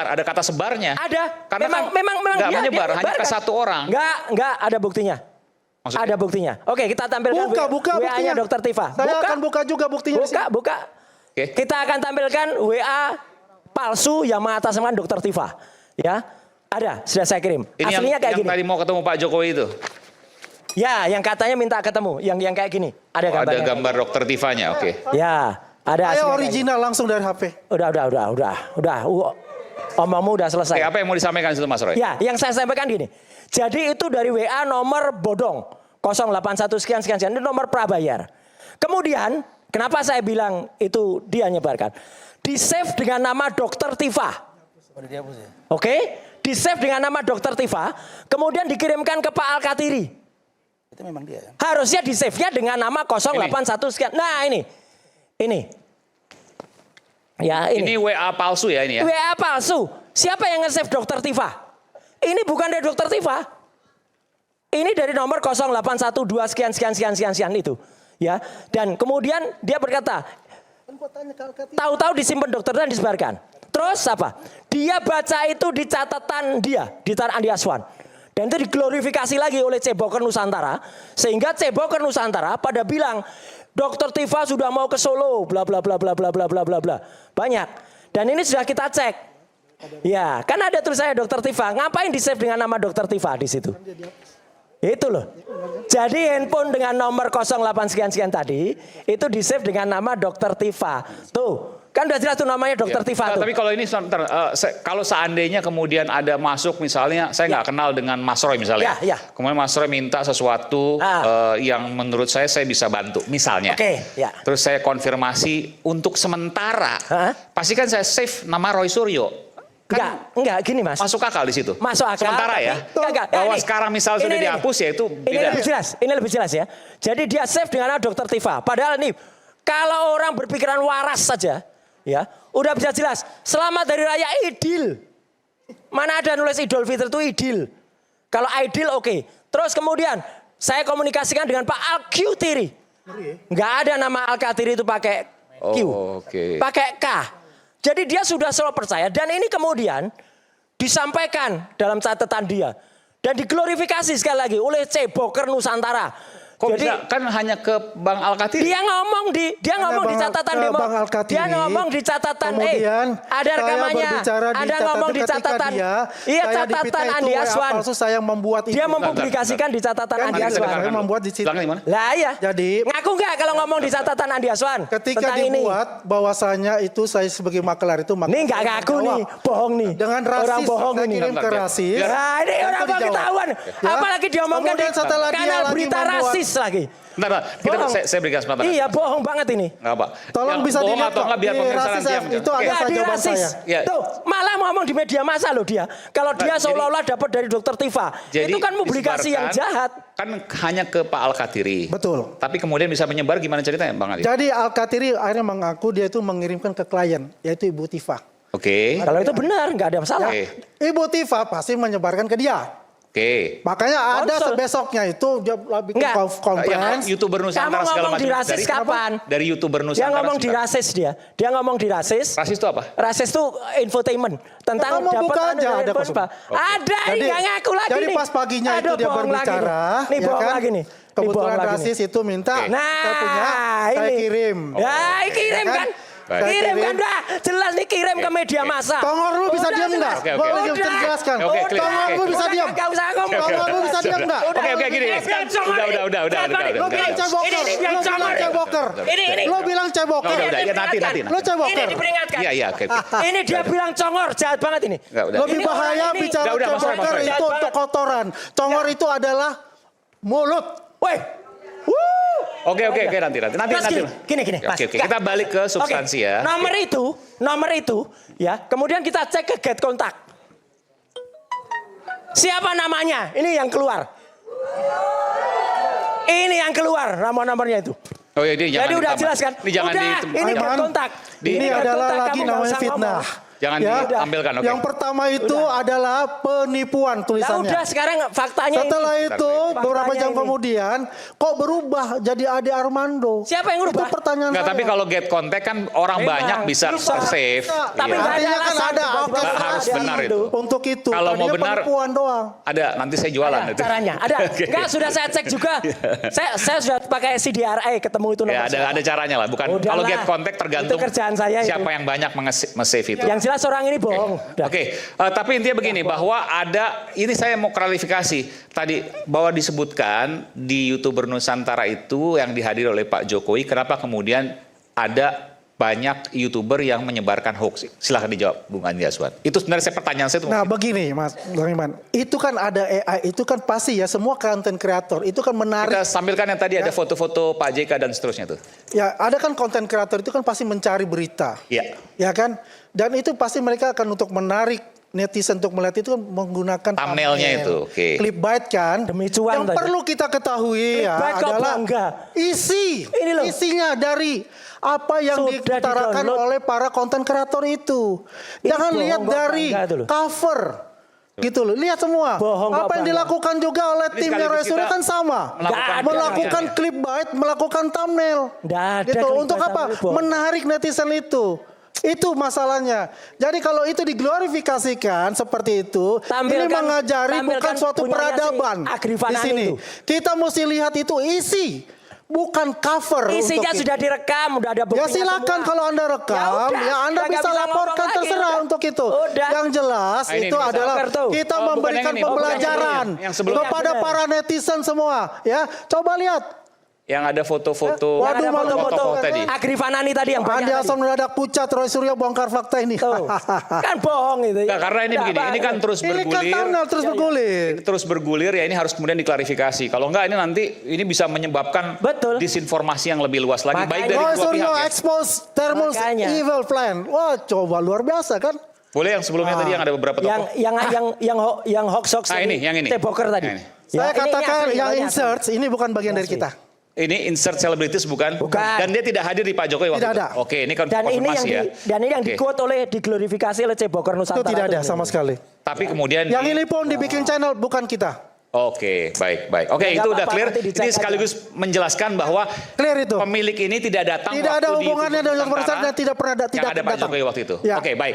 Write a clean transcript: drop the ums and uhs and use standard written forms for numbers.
ada kata sebarnya. Ada. Karena memang nggak dia menyebar, hanya ke menyebarkan. satu orang. Enggak ada buktinya. Maksudnya? Ada buktinya. Oke, kita tampilkan Buka WA-nya Dr. Tifa. Saya akan buka juga buktinya. Buka. Oke. Kita akan tampilkan WA palsu yang mengatasnamakan Dr. Tifa. Ya, ada. Sudah saya kirim. Ini Aslinya kayak yang gini. tadi mau ketemu Pak Jokowi itu. Ya, yang katanya minta ketemu, yang kayak gini. Ada gambarnya. Ada gambar dokter Tifanya, oke. Ya, ada. Saya aslinya original langsung dari HP. Udah. Omongmu udah selesai. Oke, apa yang mau disampaikan situ Mas Roy? Ya, yang saya sampaikan gini. Jadi itu dari WA nomor bodong 081 sekian. Itu nomor prabayar. Kemudian, kenapa saya bilang itu dia nyebarkan? Di save dengan nama Dr. Tifa. Oke, di save dengan nama Dr. Tifa. Kemudian dikirimkan ke Pak Al-Katiri. Itu memang dia. Ya? Harusnya di save-nya dengan nama 081 sekian. Nah, ini. Ya, Ini WA palsu ya ini ya? WA palsu. Siapa yang nge-save Dr. Tifa? Ini bukan dari Dr. Tifa. Ini dari nomor 0812 sekian itu. Ya. Dan kemudian dia berkata, tahu-tahu disimpan dokter dan disebarkan. Terus apa? Dia baca itu di catatan dia, di Tar Andi Aswan. Dan itu diglorifikasi lagi oleh Ceboker Nusantara. Sehingga Ceboker Nusantara pada bilang, Dr. Tifa sudah mau ke Solo, bla bla bla bla bla bla bla bla bla. Banyak. Dan ini sudah kita cek. Ya, kan ada tulisannya Dr. Tifa. Ngapain di save dengan nama Dr. Tifa di situ? Itu loh. Jadi handphone dengan nomor 08 sekian tadi itu di save dengan nama Dr. Tifa. Tuh, kan udah jelas tuh namanya Dr. Tifa tuh. Tapi kalau ini kalau seandainya kemudian ada masuk misalnya saya nggak kenal dengan Mas Roy misalnya. Ya. Kemudian Mas Roy minta sesuatu yang menurut saya bisa bantu misalnya. Oke, ya. Terus saya konfirmasi untuk sementara. Pasti kan saya save nama Roy Suryo. Enggak, gini Mas. Masuk akal di situ. Masuk akal. Sementara ya. Bahwa sekarang misal sudah dihapus ya itu beda. Ini lebih jelas ya. Jadi dia save dengan nama Dr. Tifa. Padahal ini kalau orang berpikiran waras saja, ya, udah bisa jelas. Selamat dari Raya Idul. Mana ada nulis Idul Fitri itu Idul. Kalau Idul oke. Terus kemudian saya komunikasikan dengan Pak Al-Qutiri. Enggak ada nama Al-Qutiri itu pakai Q. Pakai K. Jadi dia sudah selalu percaya dan ini kemudian disampaikan dalam catatan dia dan diglorifikasi sekali lagi oleh Ceboker Nusantara. Kok jadi bisa? Kan hanya ke Bang Al-Katiri. Dia ngomong di catatan demo. Dia ngomong di catatan ada rekamannya. Ada ngomong di catatan. Iya, catatan Andi Aswan. Saya membuat itu. Dia mempublikasikan di catatan Andi Aswan. Saya membuat di situ. Lah iya. Jadi ngaku nggak kalau ngomong di catatan Andi Aswan? Ketika dibuat bahwasanya itu saya sebagai makelar itu ini nggak ngaku nih, bohong nih. Dengan rasis, orang bohong saya ini. kirim ke rasis. Nah, ini orang mau ketahuan. Apalagi diomongkan di kanal berita rasis lagi. Bentar, saya berikan kesempatan. Iya, bohong banget ini. Enggak apa. Tolong bisa dilihat atau enggak biar pemirsa nanti yang itu ada jawaban saya. Tuh, malah ngomong di media massa loh dia. Kalau dia seolah-olah dapat dari Dr. Tifa. Itu kan publikasi yang jahat. Kan hanya ke Pak Al-Katiri. Betul. Tapi kemudian bisa menyebar gimana ceritanya Bang Ali? Jadi Al-Katiri akhirnya mengaku dia itu mengirimkan ke klien, yaitu Ibu Tifa. Oke. Kalau itu benar, nggak ada masalah. Ibu Tifa pasti menyebarkan ke dia. Oke. Makanya ada besoknya itu dia bikin konferensi. YouTuber Nusantara segala macam. Di rasis kapan? Dari YouTuber Nusantara. Dia ngomong di rasis dia. Dia ngomong di rasis. Rasis itu apa? Rasis itu infotainment tentang dapat ada Ada, nggak ngaku lagi nih. Jadi pas paginya itu dia berbicara. Nih bohong lagi nih. Kebetulan rasis itu minta. Saya punya, saya kirim. Ya, kirim kan. Kirim kan dah, jelas nih kirim ke media massa. Tongor lu bisa diam enggak? Boleh jelaskan. Tongor lu bisa diam. Enggak usah ngomong. Tongor lu bisa diam enggak? Oke gini. Udah. Lu bilang ceboker. Lu bilang ceboker. Lu bilang ceboker. Ya nanti. Lu ceboker. Ini diperingatkan. Iya, oke. Ini dia bilang congor, jahat banget ini. Lebih bahaya bicara ceboker itu untuk kotoran. Congor itu adalah mulut. Weh. Oke, nanti. Gini. Oke, kita balik ke substansi ya. Nomor itu, ya. Kemudian kita cek ke get kontak. Siapa namanya? Ini yang keluar. Ini yang keluar nomornya itu. Oh ya, jadi udah jelas kan? Ini jangan ini get kontak. Ini adalah lagi namanya fitnah. Jangan ditampilkan, oke. Yang pertama itu adalah penipuan Nah tulisannya. udah sekarang faktanya Setelah ini. itu beberapa Faktanya jam ini. kemudian kok berubah jadi Ade Armando. Siapa yang Itu berubah? pertanyaan Enggak, saya. tapi kalau get contact kan orang Memang, banyak bisa bisa. save. Tapi Iya. nggak Artinya kan alasan ada tiba-tiba orkestrasi harus benar itu. untuk itu. Kalau mau Tadinya benar, penipuan doang. Ada, nanti saya jualan Ada itu. caranya, ada. Oke. Enggak, sudah saya cek juga. saya sudah pakai CDRA ketemu itu Ya, nomor. ada caranya lah. Bukan Udahlah. kalau get contact tergantung Itu kerjaan saya itu. siapa yang banyak nge-save itu. Yang jelas orang ini bohong. Udah. Oke, tapi intinya begini bahwa ini saya mau klarifikasi tadi bahwa disebutkan di YouTuber Nusantara itu yang dihadiri oleh Pak Jokowi, kenapa kemudian ada banyak YouTuber yang menyebarkan hoax? Silahkan dijawab, Bung Andi Aswan. Itu sebenarnya pertanyaan saya itu. Nah begini Mas Bang Iman, itu kan ada AI, itu kan pasti ya semua konten kreator itu kan menarik. Kita sampilkan yang tadi ada foto-foto Pak JK dan seterusnya tuh. Ya ada kan konten kreator itu kan pasti mencari berita. Iya. Ya kan? Dan itu pasti mereka akan untuk menarik netizen untuk melihat itu kan menggunakan Thumbnailnya itu, oke. clickbait kan. Demi cuan Yang tadi. perlu kita ketahui ya Clickbait kok adalah bangga. ini loh. isinya dari apa yang Sudah diutarakan di-download. oleh para konten kreator itu. Ini Jangan bohong lihat kok dari bangga itu loh. cover. Gitu loh, lihat semua. Bohong kok apa yang bangga. dilakukan juga oleh Ini timnya sekaligus Roy Suryo kita kan sama. melakukan Melakukan pekerjaan, clickbait, melakukan thumbnail. Nggak ada Gitu. clickbait, Untuk apa? thumbnail, bohong. Menarik netizen itu. Itu masalahnya. Jadi kalau itu diglorifikasikan seperti itu, ini Tampilkan- mengajari bukan tampilkan suatu punyanya si peradaban Agri di Fanani sini. itu. Kita mesti lihat itu isi, bukan cover. Isinya untuk sudah direkam, udah ada buktinya Ya silakan semua. kalau Anda rekam, udah, ya Anda udah bisa nggak ngomong laporkan lagi, terserah udah. untuk itu. Udah. Yang jelas Ah, ini itu bisa. adalah Cover tuh. kita Oh, bukan memberikan yang ini. pembelajaran Yang sebelumnya. kepada Benar. para netizen semua. Ya, coba lihat. Yang ada foto-foto Waduh, Ada malu foto-foto tokoh tadi. Agri Fanani tadi yang banyak Andi tadi. Asam mendadak pucat, Roy Suryo bongkar fakta ini. Tuh. Kan bohong itu. Enggak, karena ini Udah, begini, ini kan terus Ini kan bergulir. thumbnail terus bergulir. Ini terus bergulir ya, ini harus kemudian diklarifikasi. Kalau enggak ini nanti ini bisa menyebabkan Betul. disinformasi yang lebih luas lagi, Makanya- baik dari Roy dua Suryo pihak ya. expose Thermal's Makanya. evil plan. Wah, coba luar biasa kan? Boleh yang sebelumnya tadi yang ada beberapa tokoh. yang hoax Ah, ini, yang ini. Teboker tadi. Yang ini. Saya Ya, ini katakan asli, yang ini insert ini bukan bagian dari Asli. kita. Ini insert selebritis bukan? Bukan. Dan dia tidak hadir di Pak Jokowi waktu Tidak itu. ada. Oke, ini kan Dan ini yang konfirmasi ya. dan ini yang Oke. di-quote oleh diglorifikasi oleh Ceboker Nusantara. Itu tidak ada tuh. sama sekali. Tapi kemudian Yang ini pun dibikin channel bukan kita. Oke, baik. Oke, Ya, itu nggak udah apa-apa, clear. nanti dicek Ini aja. sekaligus menjelaskan bahwa Clear itu. pemilik ini tidak datang Tidak ada waktu di hubungannya YouTube dengan Nusantara perusahaan dan tidak pernah yang ada Pak datang. Jokowi waktu itu. Ya. Oke, baik.